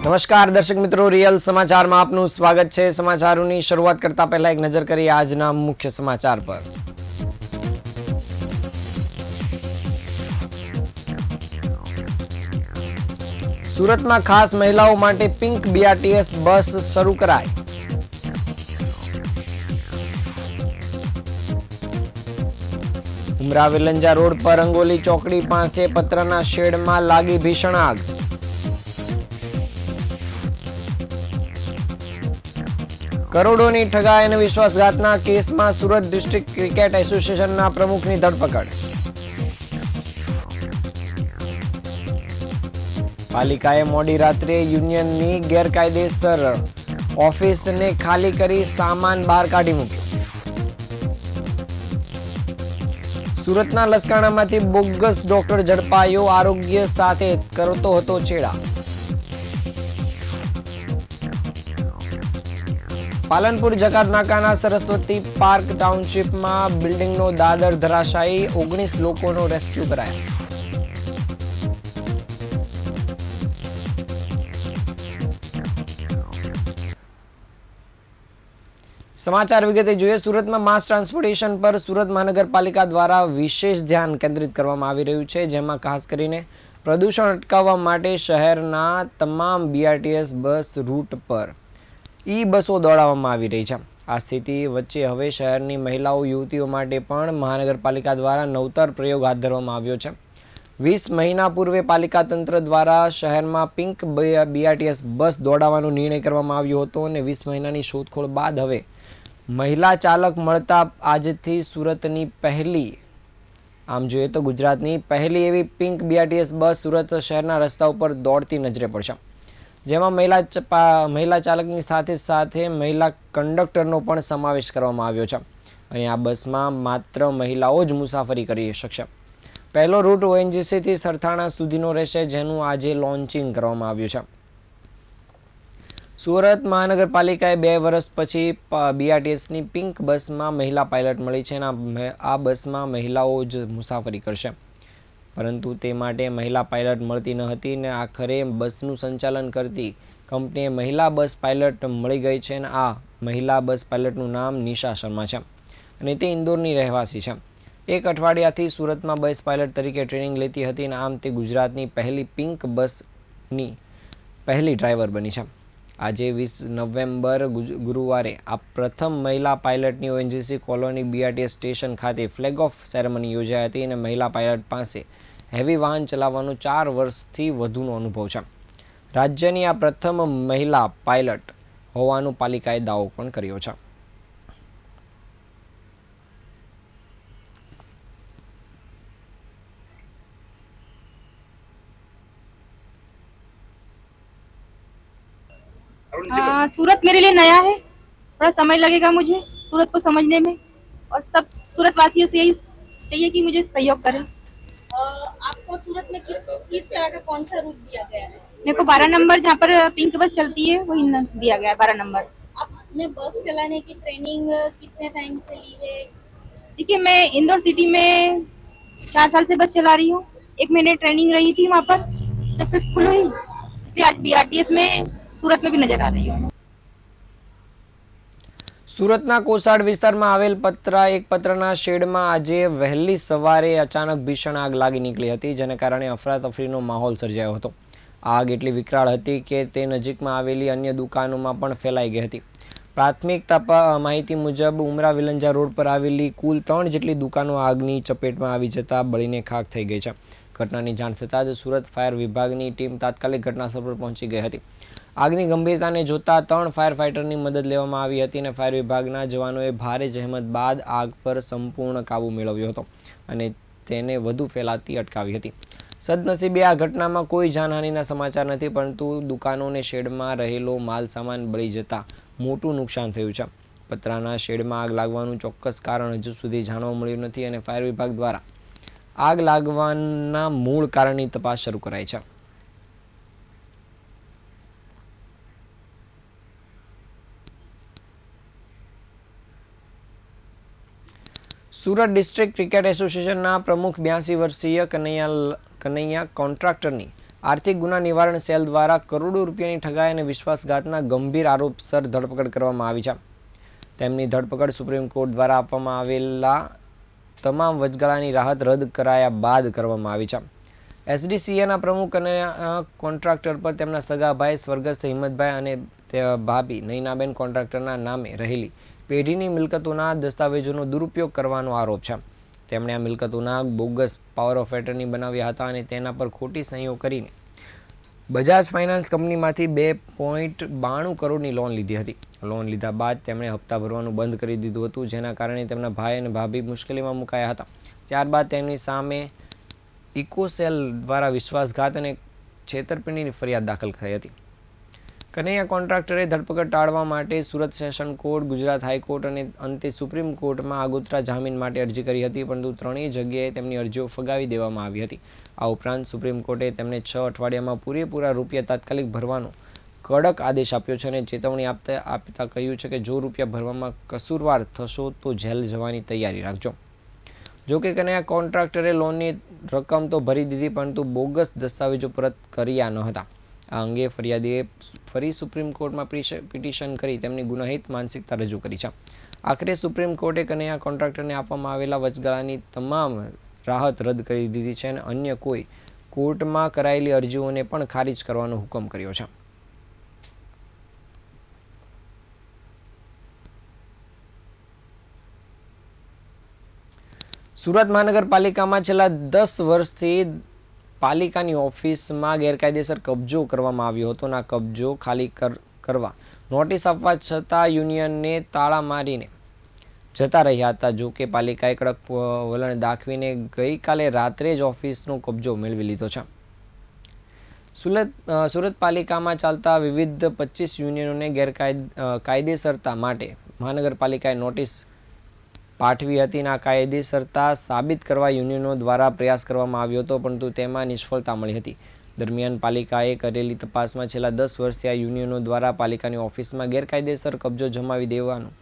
નમસ્કાર દર્શક મિત્રો, રિયલ સમાચારમાં આપનું સ્વાગત છે। સમાચારોની શરૂઆત કરતા પહેલા એક નજર કરીએ આજના મુખ્ય સમાચાર પર। સુરતમાં ખાસ મહિલાઓ માટે પિંક બીઆરટીએસ બસ શરૂ કરાઈ। ઉમરા વેલંજા રોડ પર રંગોલી ચોકડી પાસે પતરાના શેડમાં લાગી ભીષણ આગ। કરોડોની ઠગાઈ અને વિશ્વાસઘાતના કેસમાં સુરત ડિસ્ટ્રિક્ટ ક્રિકેટ એસોસિએશનના પ્રમુખની ધરપકડ। પાલિકાએ મોડી રાત્રે યુનિયનની ગેરકાયદેસર ઓફિસને ખાલી કરી સામાન બહાર કાઢી મૂક્યો। સુરતના લસકાણામાંથી બોગસ ડોક્ટર ઝડપાયો, આરોગ્ય સાથે કરતો હતો છેડા। પાલનપુર જકાત નાકાના સરસ્વતી પાર્ક ટાઉનશીપમાં બિલ્ડિંગનો દાદર ધરાશાયી, 19 લોકોનો રેસ્ક્યુ કરાયા। સમાચાર વિગતે જોઈએ। સુરતમાં માસ ટ્રાન્સપોર્ટેશન પર સુરત મહાનગરપાલિકા દ્વારા વિશેષ ધ્યાન કેન્દ્રિત કરવામાં આવી રહ્યું છે, જેમાં ખાસ કરીને પ્રદૂષણ અટકાવવા માટે શહેરના તમામ બીઆરટીએસ બસ રૂટ પર બસો દોડાવવામાં આવી રહી છે। આ સ્થિતિ વચ્ચે હવે શહેરની મહિલાઓ યુવતીઓ માટે પણ મહાનગરપાલિકા દ્વારા નવતર પ્રયોગ હાથ ધરવામાં આવ્યો છે। 20 મહિના પૂર્વે પાલિકા તંત્ર દ્વારા શહેરમાં પિંક બીઆરટીએસ બસ દોડાવવાનો નિર્ણય કરવામાં આવ્યો હતો અને 20 મહિનાની શોધખોળ બાદ હવે મહિલા ચાલક મળતા આજથી સુરતની પહેલી, આમ જોઈએ તો ગુજરાતની પહેલી એવી પિંક બીઆરટીએસ બસ સુરત શહેરના રસ્તા ઉપર દોડતી નજરે પડશે, જેમાં મહિલા ચાલકની સાથે સાથે મહિલા કંડક્ટરનો પણ સમાવેશ કરવામાં આવ્યો છે અને આ બસમાં માત્ર મહિલાઓ જ મુસાફરી કરી શકશે। પહેલો રૂટ ઓએનજીસીથી સરથાણા સુધીનો રહેશે, જેનું આજે લોન્ચિંગ કરવામાં આવ્યું છે। સુરત મહાનગરપાલિકાએ 2 વર્ષ પછી બીઆરટીએસની પિંક બસમાં મહિલા પાયલટ મળી છે અને આ બસમાં મહિલાઓ જ મુસાફરી કરશે, પરંતુ તે માટે મહિલા પાયલટ મળતી ન હતી ને આખરે બસનું સંચાલન કરતી કંપનીએ મહિલા બસ પાયલટ મળી ગઈ છે અને આ મહિલા બસ પાયલટનું નામ નિશા શર્મા છે અને તે ઇન્દોરની રહેવાસી છે। 1 અઠવાડિયાથી સુરતમાં બસ પાયલટ તરીકે ટ્રેનિંગ લેતી હતી અને આમ તે ગુજરાતની પહેલી પિંક બસની પહેલી ડ્રાઈવર બની છે। આજે 20 નવેમ્બર ગુરુવારે આ પ્રથમ મહિલા પાયલટની ઓએનજીસી કોલોની બીઆરટીએસ સ્ટેશન ખાતે ફ્લેગ ઓફ સેરેમની યોજાઈ હતી અને મહિલા પાયલટ પાસે હેવી વાહન ચલાવવાનો 4 વર્ષથી વધુનો અનુભવ છે। રાજ્યની આ પ્રથમ મહિલા પાયલટ હોવાનું પાલિકાએ દાવો પણ કર્યો છે। सूरत मेरे लिए नया है, थोड़ा समय लगेगा मुझे सूरत को समझने में और सब सूरत वासियों से यही चाहिए कि मुझे सहयोग करें। आपको सूरत में किस तरह का कौन सा रूट दिया गया है? मेरे को 12 नंबर जहाँ पर पिंक बस चलती है वही दिया गया है, 12 नंबर। आपने बस चलाने की ट्रेनिंग कितने टाइम से ली है? देखिए, मैं इंदौर सिटी में 4 साल से बस चला रही हूँ। 1 महीने ट्रेनिंग रही थी, वहाँ पर सक्सेसफुल हुई, इसलिए आज बीआरटीएस में सूरत में भी नजर आ रही हूँ। સુરતના કોસાડ વિસ્તારમાં આવેલ એક પતરાના શેડમાં આજે વહેલી સવારે અચાનક ભીષણ આગ લાગી નીકળી હતી, જેને કારણે અફરાતફરીનો માહોલ સર્જાયો હતો। આગ એટલી વિકરાળ હતી કે તે નજીકમાં આવેલી અન્ય દુકાનોમાં પણ ફેલાઈ ગઈ હતી। પ્રાથમિક માહિતી મુજબ ઉમરા વિલંજા રોડ પર આવેલી કુલ 3 જેટલી દુકાનો આગની ચપેટમાં આવી જતા બળીને ખાખ થઈ ગઈ છે। ઘટનાની જાણ થતાં જ સુરત ફાયર વિભાગની ટીમ તાત્કાલિક ઘટનાસ્થળ પર પહોંચી ગઈ હતી। આગની ગંભીરતાને જોતા 3 ફાયર ફાઇટરની મદદ લેવામાં આવી હતી અને ફાયર વિભાગના જવાનોએ ભારે જહેમત બાદ આગ પર સંપૂર્ણ કાબુ મેળવ્યો હતો અને તેને વધુ ફેલાતી અટકાવી હતી। સદનસીબે આ ઘટનામાં કોઈ જાનહાનિના સમાચાર નથી, પરંતુ દુકાનોને શેડમાં રહેલો માલ સામાન બળી જતા મોટું નુકસાન થયું છે। પતરાના શેડમાં આગ લાગવાનું ચોક્કસ કારણ હજુ સુધી જાણવા મળ્યું નથી અને ફાયર વિભાગ દ્વારા આગ લાગવાના મૂળ કારણની તપાસ શરૂ કરાઈ છે। સુરત ડિસ્ટ્રિક્ટ ક્રિકેટ એસોસિએશનના પ્રમુખ 82 વર્ષીય કનૈયા કોન્ટ્રાક્ટરની આર્થિક ગુના નિવારણ સેલ દ્વારા કરોડો રૂપિયાની ઠગાઈ અને વિશ્વાસઘાતના ગંભીર આરોપસર ધરપકડ કરવામાં આવી છે. તેમની ધરપકડ સુપ્રીમ કોર્ટ દ્વારા આપવામાં આવેલા તમામ વચગાળાની રાહત રદ કરાયા બાદ કરવામાં આવી છે. એસડીસીએના પ્રમુખ અને કોન્ટ્રાક્ટર પર તેમના સગા ભાઈ સ્વર્ગસ્થ હિંમતભાઈ અને ભાભી નૈનાબેન કોન્ટ્રાક્ટરના નામે રહેલી પેઢીની મિલકતોના દસ્તાવેજોનો દુરુપયોગ કરવાનો આરોપ છે. તેમણે આ મિલકતોના બોગસ પાવર ઓફ એટર્ની બનાવ્યા હતા અને તેના પર ખોટી સહીઓ કરીને બજાજ ફાઇનાન્સ કંપનીમાંથી 2.92 કરોડની લોન લીધી હતી. લોન લીધા બાદ તેમણે હપ્તા ભરવાનું બંધ કરી દીધું હતું, જેના કારણે તેમના ભાઈ અને ભાભી મુશ્કેલીમાં મુકાયા હતા. ત્યારબાદ તેમની સામે ઇકોસેલ દ્વારા વિશ્વાસઘાત અને છેતરપિંડીની ફરિયાદ દાખલ થઈ હતી. કનૈયા કોન્ટ્રાક્ટરે ધરપકડ ટાળવા માટે Surat session court, Gujarat high court અને અંતે સુપ્રીમ કોર્ટમાં આગોતરા જામીન માટે અરજી કરી હતી, પરંતુ ત્રણેય જગ્યાએ તેમની અરજીઓ ફગાવી દેવામાં આવી હતી. આ ઉપરાંત સુપ્રીમ કોર્ટે તેમને 6 અઠવાડિયામાં પૂરેપૂરા રૂપિયા તાત્કાલિક ભરવાનો કડક આદેશ આપ્યો છે અને ચેતવણી આપતા કહ્યું છે કે જો રૂપિયા ભરવામાં કસૂરવાર થશો તો જેલ જવાની તૈયારી રાખજો. જોકે કનૈયા કોન્ટ્રાક્ટરે લોનની રકમ તો ભરી દીધી, પરંતુ બોગસ દસ્તાવેજો પરત કર્યા ન હતા. આ અંગે ફરિયાદીએ ફરી સુપ્રીમ કોર્ટમાં પિટિશન કરી તેમની ગુનાહિત માનસિકતા રજૂ કરી છે. આખરે સુપ્રીમ કોર્ટે કનૈયા કોન્ટ્રાક્ટરને આપવામાં આવેલા વચગાળાની તમામ રાહત રદ કરી દીધી છે અને અન્ય કોઈ કોર્ટમાં કરાયેલી અરજીઓને પણ ખારીજ કરવાનો હુકમ કર્યો છે. સુરત મહાનગરપાલિકામાં છેલ્લા 10 વર્ષથી પાલિકાની ઓફિસમાં ગેરકાયદેસર કબજો કરવામાં આવ્યો હતો. આ કબજો ખાલી કરવા નોટિસ આપવા છતાં યુનિયનને તાળા મારીને જતા રહ્યા હતા. જો કે પાલિકાએ કડક વલણ દાખવીને ગઈકાલે રાત્રે જ ઓફિસનો કબજો મેળવી લીધો છે. સુરત પાલિકામાં ચાલતા વિવિધ 25 યુનિયનોને કાયદેસરતા માટે મહાનગરપાલિકાએ નોટિસ પાઠવી હતી. આ કાયદેસરતા સાબિત કરવા યુનિયનો દ્વારા પ્રયાસ કરવામાં આવ્યો હતો, પરંતુ તેમાં નિષ્ફળતા મળી હતી. દરમિયાન પાલિકાએ કરેલી તપાસમાં છેલ્લા 10 વર્ષથી આ યુનિયનો દ્વારા પાલિકાની ઓફિસમાં ગેરકાયદેસર કબજો જમાવી દેવાનું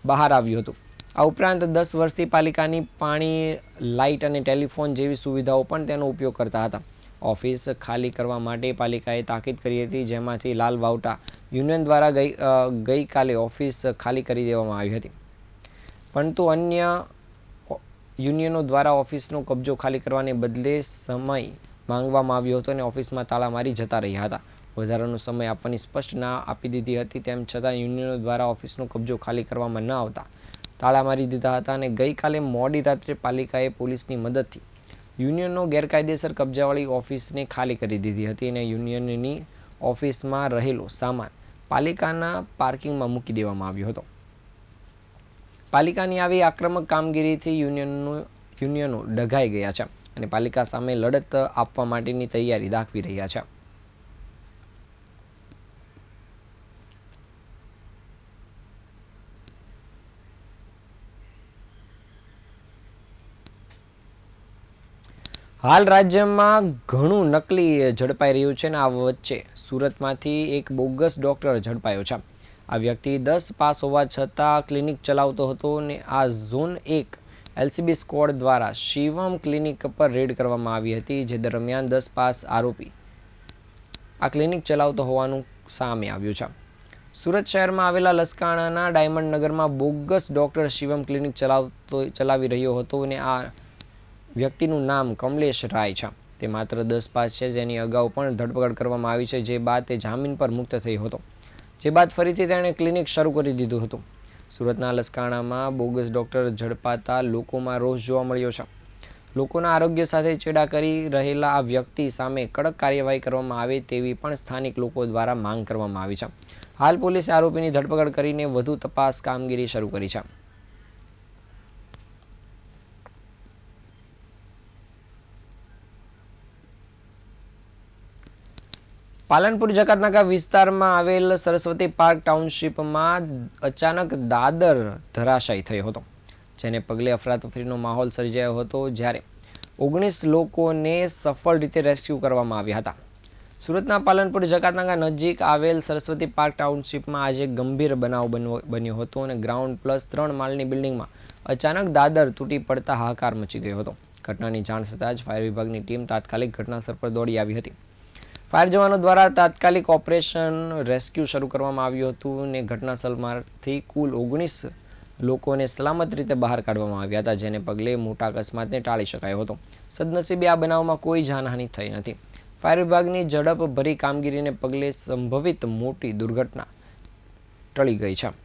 બહાર આવ્યું હતું. આ ઉપરાંત 10 વર્ષથી પાલિકાની પાણી, લાઇટ અને ટેલિફોન જેવી સુવિધાઓ પણ તેનો ઉપયોગ કરતા હતા. ઓફિસ ખાલી કરવા માટે પાલિકાએ તાકીદ કરી હતી, જેમાંથી લાલ વાવટા યુનિયન દ્વારા ગઈકાલે ઓફિસ ખાલી કરી દેવામાં આવી હતી, પરંતુ અન્ય યુનિયનો દ્વારા ઓફિસનો કબજો ખાલી કરવાને બદલે સમય માંગવામાં આવ્યો હતો અને ઓફિસમાં તાળા મારી જતા રહ્યા હતા. વધારાનો સમય આપવાની સ્પષ્ટ ના આપી દીધી હતી. તેમ છતાં યુનિયનો દ્વારા ઓફિસનો કબજો ખાલી કરવામાં ન આવતા તાળા મારી દીધા હતા અને ગઈકાલે મોડી રાત્રે પાલિકાએ પોલીસની મદદથી યુનિયનનો ગેરકાયદેસર કબજાવાળી ઓફિસને ખાલી કરી દીધી હતી અને યુનિયનની ઓફિસમાં રહેલો સામાન પાલિકાના પાર્કિંગમાં મૂકી દેવામાં આવ્યો હતો. પાલિકાની આવી આક્રમક કામગીરીથી યુનિયનો ડઘાઈ ગયા છે અને પાલિકા સામે લડત આપવા માટેની તૈયારી દાખવી રહ્યા છે. હાલ રાજ્યમાં ઘણું નકલી ઝડપાઈ રહ્યું છે અને આ વચ્ચે સુરતમાંથી એક બોગસ ડોક્ટર ઝડપાયો છે. આ વ્યક્તિ 10 પાસ હોવા છતાં ક્લિનિક ચલાવતો હતો અને આ ઝોન 1 એલસીબી સ્ક્વોડ દ્વારા શિવમ ક્લિનિક પર રેડ કરવામાં આવી હતી, જે દરમિયાન 10 પાસ આરોપી આ ક્લિનિક ચલાવતો હોવાનું સામે આવ્યું છે. સુરત શહેરમાં આવેલા લસકાણાના ડાયમંડ નગરમાં બોગસ ડોક્ટર શિવમ ક્લિનિક ચલાવી રહ્યો હતો અને આ વ્યક્તિનું નામ કમલેશ રાય છે. તે માત્ર 10 પાસ છે, જેની અગાઉ પણ ધરપકડ કરવામાં આવી છે, જે બાદ તે જામીન પર મુક્ત થયો હતો, જે બાદ ફરીથી તેણે ક્લિનિક શરૂ કરી દીધું હતું. સુરતના લસકાણામાં બોગસ ડોક્ટર ઝડપાતા લોકોમાં રોષ જોવા મળ્યો છે. લોકોના આરોગ્ય સાથે ચેડા કરી રહેલા આ વ્યક્તિ સામે કડક કાર્યવાહી કરવામાં આવે તેવી પણ સ્થાનિક લોકો દ્વારા માંગ કરવામાં આવી છે. હાલ પોલીસે આરોપીની ધરપકડ કરીને વધુ તપાસ કામગીરી શરૂ કરી છે. પાલનપુર જકાતનાકા વિસ્તારમાં આવેલ સરસ્વતી પાર્ક ટાઉનશીપમાં અચાનક દાદર ધરાશાયી થયો હતો, જેને પગલે અફરાતફરીનો માહોલ સર્જાયો હતો, જ્યારે 19 લોકોને સફળ રીતે રેસ્ક્યુ કરવામાં આવ્યા હતા. સુરતના પાલનપુર જકાતનાકા નજીક આવેલ સરસ્વતી પાર્ક ટાઉનશીપમાં આજે ગંભીર બનાવ બન્યો હતો અને ગ્રાઉન્ડ પ્લસ 3 માળની બિલ્ડિંગમાં અચાનક દાદર તૂટી પડતા હાહાકાર મચી ગયો હતો. ઘટનાની જાણ થતાં જ ફાયર વિભાગની ટીમ તાત્કાલિક ઘટનાસ્થળ પર દોડી આવી હતી. ફાયર જવાનો દ્વારા તાત્કાલિક ઓપરેશન રેસ્ક્યુ શરૂ કરવામાં આવ્યું હતું અને ઘટના સ્થળમાંથી કુલ 19 લોકોને સલામત રીતે બહાર કાઢવામાં આવ્યા હતા, જેને પગલે મોટા અકસ્માતને ટાળી શકાયો હતો. સદનસીબે આ બનાવમાં કોઈ જાનહાનિ થઈ નથી. ફાયર વિભાગની ઝડપભરી કામગીરીને પગલે સંભવિત મોટી દુર્ઘટના ટળી ગઈ છે.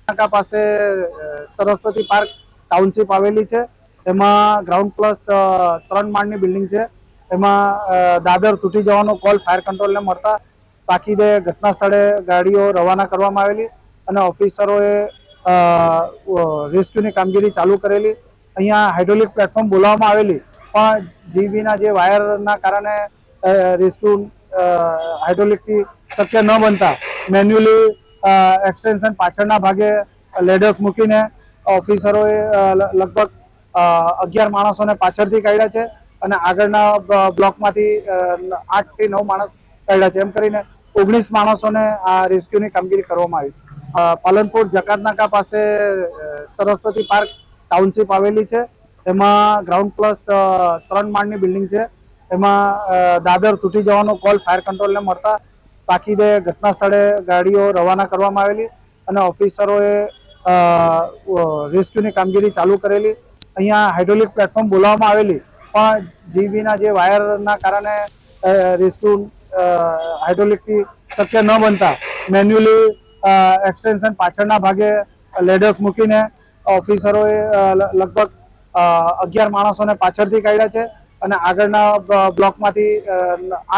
નાકા પાસે સરસ્વતી પાર્ક ટાઉનશીપ આવેલી છે. એમાં ગ્રાઉન્ડ પ્લસ 3 માળની બિલ્ડિંગ છે. એમાં દાદર તૂટી જવાનો કોલ ફાયર કંટ્રોલને મળતા તાકીદે ઘટના સ્થળે ગાડીઓ રવાના કરવામાં આવેલી અને ઓફિસરોએ રેસ્ક્યુની કામગીરી ચાલુ કરેલી. અહીંયા હાઇડ્રોલિક પ્લેટફોર્મ બોલાવવામાં આવેલી, પણ જીબીના જે વાયરના કારણે રેસ્ક્યુ હાઇડ્રોલિકથી શક્ય ન બનતા મેન્યુઅલી એક્સટેન્શન પાછળના ભાગે લેડર્સ મૂકીને ઓફિસરોએ લગભગ 11 માણસોને પાછળથી કાઢ્યા છે અને આગળના બ્લોકમાંથી 8 થી 9 માણસ કાઢ્યા છે. એમ કરીને 19 માણસોને આ રેસ્ક્યુની કામગીરી કરવામાં આવી. પાલનપુર જકાતનાકા પાસે સરસ્વતી પાર્ક ટાઉનશીપ આવેલી છે. એમાં ગ્રાઉન્ડ પ્લસ 3 માળની બિલ્ડિંગ છે. એમાં દાદર તૂટી જવાનો કોલ ફાયર કંટ્રોલને મળતા તાકીદે ઘટના સ્થળે ગાડીઓ રવાના કરવામાં આવેલી અને ઓફિસરોએ રેસ્ક્યુની કામગીરી ચાલુ કરેલી. અહીંયા હાઇડ્રોલિક પ્લેટફોર્મ બોલાવવામાં આવેલી, પણ જીબીના જે વાયરના કારણે રેસ્ક્યુ હાઇડ્રોલિકથી શક્ય ન બનતા મેન્યુઅલી એક્સટેન્શન પાછળના ભાગે લેડર્સ મૂકીને ઓફિસરોએ લગભગ 11 માણસોને પાછળથી કાઢ્યા છે અને આગળના બ્લોકમાંથી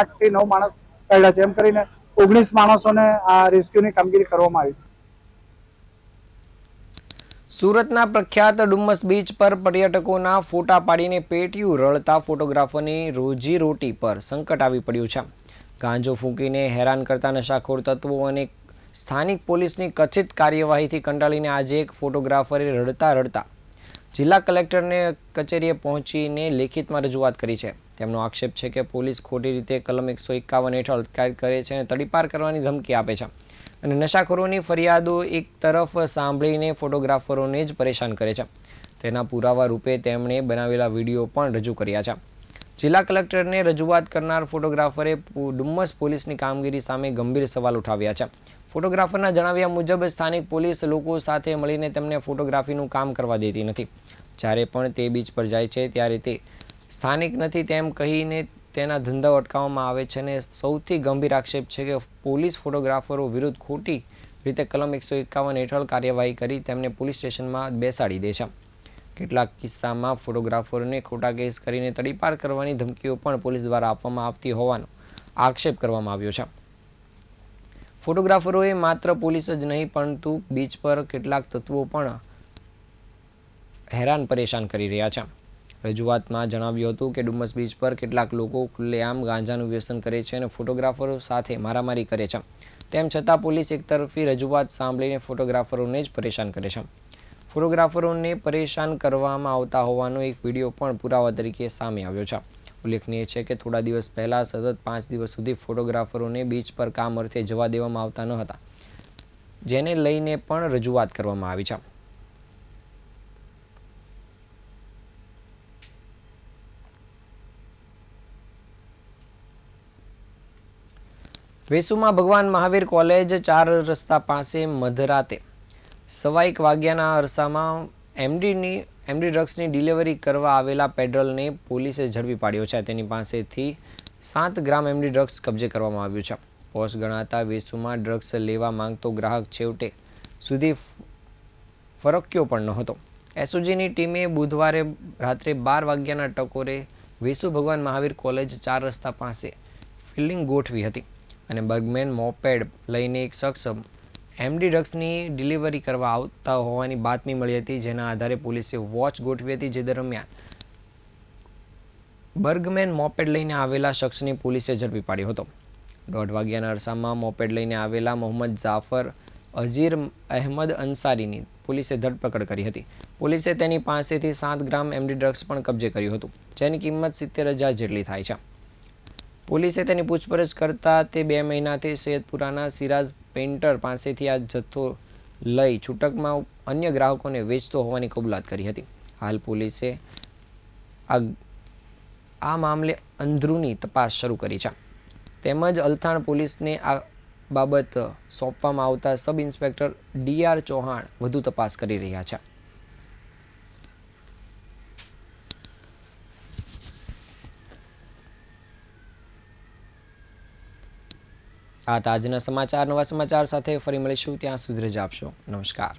8 થી 9 માણસ કાઢ્યા છે. એમ કરીને 19 માણસોને આ રેસ્ક્યુની કામગીરી કરવામાં આવી. સુરતના પ્રખ્યાત ડુમ્મસ બીચ પર પર્યટકોના ફોટા પાડીને પેટીયું રળતા ફોટોગ્રાફરની રોજીરોટી પર સંકટ આવી પડ્યું છે. ગાંજો ફૂંકીને હેરાન કરતા નશાખોર તત્વો અને સ્થાનિક પોલીસની કથિત કાર્યવાહીથી કંટાળીને આજે એક ફોટોગ્રાફરે રડતા રડતા જિલ્લા કલેક્ટરને કચેરીએ પહોંચીને લેખિતમાં રજૂઆત કરી છે. તેમનો આક્ષેપ છે કે પોલીસ ખોટી રીતે કલમ 151 હેઠળ અટકાયત કરે છે અને તડીપાર કરવાની ધમકી આપે છે અને નશાખોરોની ફરિયાદો એક તરફ સાંભળીને ફોટોગ્રાફરોને જ પરેશાન કરે છે. તેના પુરાવા રૂપે તેમણે બનાવેલા વિડીયો પણ રજૂ કર્યા છે. જિલ્લા કલેક્ટરને રજૂઆત કરનાર ફોટોગ્રાફરે ડુમ્મસ પોલીસની કામગીરી સામે ગંભીર સવાલ ઉઠાવ્યા છે. ફોટોગ્રાફરના જણાવ્યા મુજબ સ્થાનિક પોલીસ લોકો સાથે મળીને તેમને ફોટોગ્રાફીનું કામ કરવા દેતી નથી. જ્યારે પણ તે બીચ પર જાય છે ત્યારે તે સ્થાનિક નથી તેમ કહીને તેના ધંધાઓ અટકાવવામાં આવે છે અને સૌથી ગંભીર આક્ષેપ છે કે પોલીસ ફોટોગ્રાફરો વિરુદ્ધ ખોટી રીતે કલમ 151 હેઠળ કાર્યવાહી કરી તેમને પોલીસ સ્ટેશનમાં બેસાડી દે છે. કેટલાક કિસ્સામાં ફોટોગ્રાફરોને ખોટા કેસ કરીને તડીપાર કરવાની ધમકીઓ પણ પોલીસ દ્વારા આપવામાં આવતી હોવાનો આક્ષેપ કરવામાં આવ્યો છે. ફોટોગ્રાફરોએ માત્ર પોલીસ જ નહીં પરંતુ બીચ પર કેટલાક તત્વો પણ હેરાન પરેશાન કરી રહ્યા છે. રજૂઆતમાં જણાવ્યું હતું કે ડુમ્મસ બીચ પર કેટલાક લોકો ખુલ્લેઆમ ગાંજાનું વ્યસન કરે છે અને ફોટોગ્રાફરો સાથે મારામારી કરે છે. તેમ છતાં પોલીસ એકતરફી રજૂઆત સાંભળીને ફોટોગ્રાફરોને જ પરેશાન કરે છે. ફોટોગ્રાફરોને પરેશાન કરવામાં આવતા હોવાનો એક વિડીયો પણ પુરાવા તરીકે સામે આવ્યો છે. ઉલ્લેખનીય છે કે થોડા દિવસ પહેલા સતત 5 દિવસ સુધી ફોટોગ્રાફરોને બીચ પર કામ અર્થે જવા દેવામાં આવતા ન હતા, જેને લઈને પણ રજૂઆત કરવામાં આવી છે. વેસુમાં ભગવાન મહાવીર કોલેજ 4 રસ્તા પાસે મધરાતે 1:15 વાગ્યાના અરસામાં એમડી ડ્રગ્સની ડિલિવરી કરવા આવેલા પેડલરને પોલીસે ઝડપી પાડ્યો છે. તેની પાસેથી 7 ગ્રામ એમડી ડ્રગ્સ કબજે કરવામાં આવ્યું છે. પોશ ગણાતા વેસુમાં ડ્રગ્સ લેવા માંગતો ગ્રાહક છેવટે સુધી ફરક્યો પણ નહોતો. એસઓજીની ટીમે બુધવારે રાત્રે 12 વાગ્યાના ટકોરે વેસુ ભગવાન મહાવીર કોલેજ 4 રસ્તા પાસે ફિલ્ડિંગ ગોઠવી હતી અને બર્ગમેન મોપેડ લઈને એક શખ્સ એમડી ડ્રગ્સની ડિલિવરી કરવા આવતા હોવાની બાતમી મળી હતી, જેના આધારે પોલીસે વોચ ગોઠવી હતી. જે દરમિયાન બર્ગમેન મોપેડ લઈને આવેલા શખ્સને પોલીસે ઝડપી પાડ્યો હતો. 1:30 વાગ્યાના અરસામાં મોપેડ લઈને આવેલા મોહમ્મદ જાફર અઝીર અહેમદ અંસારીની પોલીસે ધરપકડ કરી હતી. પોલીસે તેની પાસેથી 7 ગ્રામ એમડી ડ્રગ્સ પણ કબજે કર્યું હતું, જેની કિંમત 70,000 જેટલી થાય છે. પોલીસે તેની પૂછપરછ કરતા તે 2 મહિનાથી સૈયદપુરાના સિરાજ પેન્ટર પાસેથી આ જથ્થો લઈ છૂટકમાં અન્ય ગ્રાહકોને વેચતો હોવાની કબૂલાત કરી હતી. હાલ પોલીસે આ મામલે અંદરૂની તપાસ શરૂ કરી છે. તેમજ અલથાણ પોલીસને આ બાબત સોંપવામાં આવતા સબ ઇન્સ્પેક્ટર DR ચૌહાણ વધુ તપાસ કરી રહ્યા છે. આ હતા આજના સમાચાર. નવા સમાચાર સાથે ફરી મળીશું. ત્યાં સુધી રજા આપશો. નમસ્કાર.